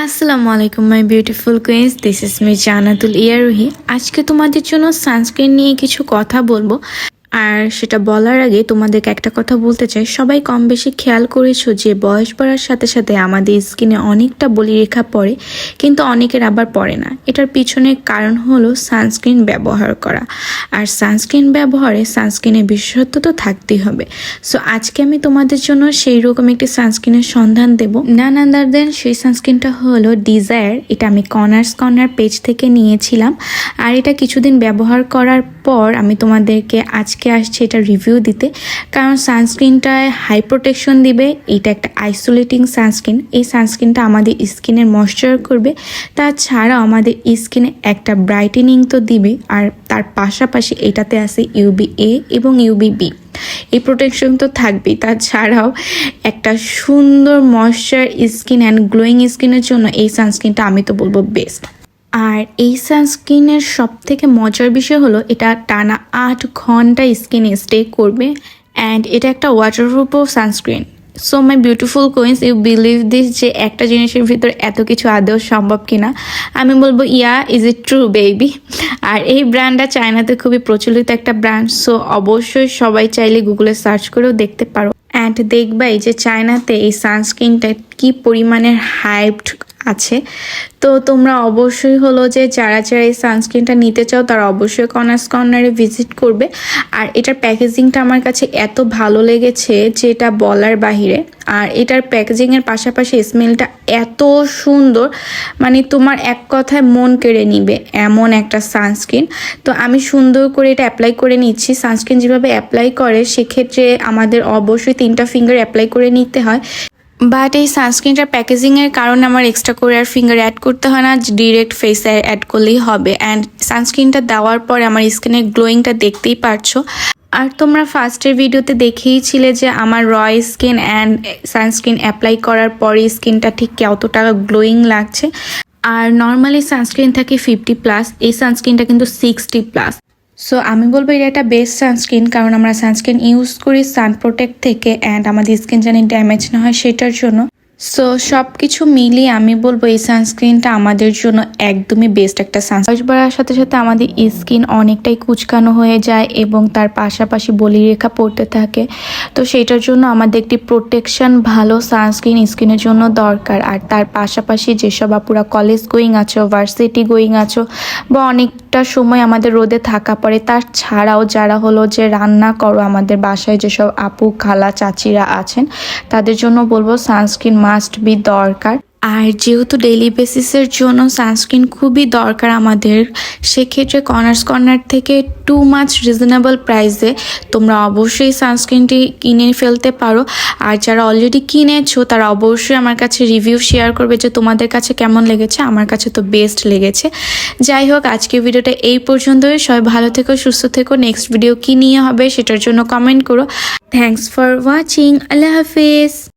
আসসালামু আলাইকুম my beautiful queens, this is me Jannatul Yaruhi. আজকে তোমাদের জন্য সানস্ক্রিন নিয়ে কিছু কথা বলবো। আর সেটা বলার আগে তোমাদেরকে একটা কথা বলতে চাই, সবাই কম বেশি খেয়াল করেছো যে বয়স বাড়ার সাথে সাথে আমাদের স্কিনে অনেকটা বলিরেখা পড়ে, কিন্তু অনেকের আবার পড়ে না। এটার পিছনে কারণ হলো সানস্ক্রিন ব্যবহার করা। আর সানস্ক্রিন ব্যবহারে সানস্ক্রিনের বিশেষত্ব তো থাকতেই হবে। সো আজকে আমি তোমাদের জন্য সেই রকম একটি সানস্ক্রিনের সন্ধান দেব, নান আদার দেন সেই সানস্ক্রিনটা হলো ডিজায়ার। এটা আমি কর্নার পেজ থেকে নিয়েছিলাম। আর এটা কিছুদিন ব্যবহার করার পর আমি তোমাদেরকে আজকে আসছে এটা রিভিউ দিতে, কারণ সানস্ক্রিনটায় হাই প্রোটেকশন দিবে। এটা একটা আইসোলেটিং সানস্ক্রিন। এই সানস্ক্রিনটা আমাদের স্কিনের ময়শ্চার করবে, তাছাড়াও আমাদের স্কিনে একটা ব্রাইটেনিং তো দিবে। আর তার পাশাপাশি এটাতে আছে UVA এবং UVB, এই প্রোটেকশন তো থাকবেই। তাছাড়াও একটা সুন্দর ময়শ্চার স্কিন অ্যান্ড গ্লোয়িং স্কিনের জন্য এই সানস্ক্রিনটা আমি তো বলবো বেস্ট। আর এই সানস্ক্রিনের সব থেকে মজার বিষয় হলো এটা টানা 8 ঘন্টা স্কিনে স্টে করবে, অ্যান্ড এটা একটা waterproof sunscreen. So my beautiful queens, you believe this যে একটা জিনিসের ভিতর এত কিছু আদৌ সম্ভব কিনা? আমি বলবো ইয়া, ইজ ইট ট্রু বেবি। আর এই ব্র্যান্ডটা চায়নাতে খুবই প্রচলিত একটা ব্র্যান্ড। সো অবশ্যই সবাই চাইলে গুগলে সার্চ করেও দেখতে পারো, অ্যান্ড দেখবাই যে চায়নাতে এই সানস্ক্রিনটা কি পরিমাণের হাইপড আছে। তো তোমরা অবশ্যই হলো যে যারা এই সানস্ক্রিনটা নিতে চাও তারা অবশ্যই কর্নারে ভিজিট করবে। আর এটার প্যাকেজিংটা আমার কাছে এত ভালো লেগেছে যে এটা বলার বাহিরে। আর এটার প্যাকেজিংয়ের পাশাপাশি স্মেলটা এত সুন্দর, মানে তোমার এক কথায় মন কেড়ে নিবে এমন একটা সানস্ক্রিন। তো আমি সুন্দর করে এটা অ্যাপ্লাই করে নিচ্ছি। সানস্ক্রিন যেভাবে অ্যাপ্লাই করে সেক্ষেত্রে আমাদের অবশ্যই 3টা ফিঙ্গার অ্যাপ্লাই করে নিতে হয়, বাট এই সানস্ক্রিনটার প্যাকেজিংয়ের কারণে আমার এক্সট্রা করে আর ফিঙ্গার অ্যাড করতে হয় না, ডিরেক্ট ফেসে অ্যাড করলেই হবে। অ্যান্ড সানস্ক্রিনটা দেওয়ার পরে আমার স্কিনের গ্লোয়িংটা দেখতেই পারছো। আর তোমরা ফার্স্টের ভিডিওতে দেখেইছিলে যে আমার স্কিন অ্যান্ড সানস্ক্রিন অ্যাপ্লাই করার পরে স্কিনটা ঠিক কতটা গ্লোয়িং লাগছে। আর নর্মালি সানস্ক্রিন থাকে 50+, এই সানস্ক্রিনটা কিন্তু 60+। সো আমি বলবো এটা একটা বেস্ট সানস্ক্রিন, কারণ আমরা সানস্ক্রিন ইউজ করি সান প্রোটেক্ট থেকে, অ্যান্ড আমাদের স্কিন যেন ড্যামেজ না হয় সেটার জন্য। সো সব কিছু মিলিয়ে আমি বলবো এই সানস্ক্রিনটা আমাদের জন্য একদমই বেস্ট একটা সানস্ক্রিন। বয়স বাড়ার সাথে সাথে আমাদের স্কিন অনেকটাই কুচকানো হয়ে যায় এবং তার পাশাপাশি বলিরেখা পড়তে থাকে। তো সেটার জন্য আমাদের একটি প্রোটেকশন ভালো সানস্ক্রিন স্কিনের জন্য দরকার। আর তার পাশাপাশি যেসব আপুরা কলেজ গোয়িং আছো, ভার্সিটি গোয়িং আছো, বা অনেকটা সময় আমাদের রোদে থাকা পড়ে, তার ছাড়াও যারা হলো যে রান্না করো, আমাদের বাসায় যেসব আপু খালা চাচিরা আছেন, তাদের জন্য বলবো সানস্ক্রিন মাস্ট বি দরকার। আর যেহেতু ডেইলি বেসিসের জন্য সানস্ক্রিন খুবই দরকার আমাদের, সেক্ষেত্রে কর্নার থেকে টু মাচ রিজনেবল প্রাইসে তোমরা অবশ্যই সানস্ক্রিনটি কিনে ফেলতে পারো। আর যারা অলরেডি কিনেছো তারা অবশ্যই আমার কাছে রিভিউ শেয়ার করবে যে তোমাদের কাছে কেমন লেগেছে। আমার কাছে তো বেস্ট লেগেছে। যাই হোক, আজকের ভিডিওটা এই পর্যন্তই। সবাই ভালো থেকো, সুস্থ থেকো। নেক্সট ভিডিও কী নিয়ে হবে সেটার জন্য কমেন্ট করো। Thanks for watching. Allah Hafiz.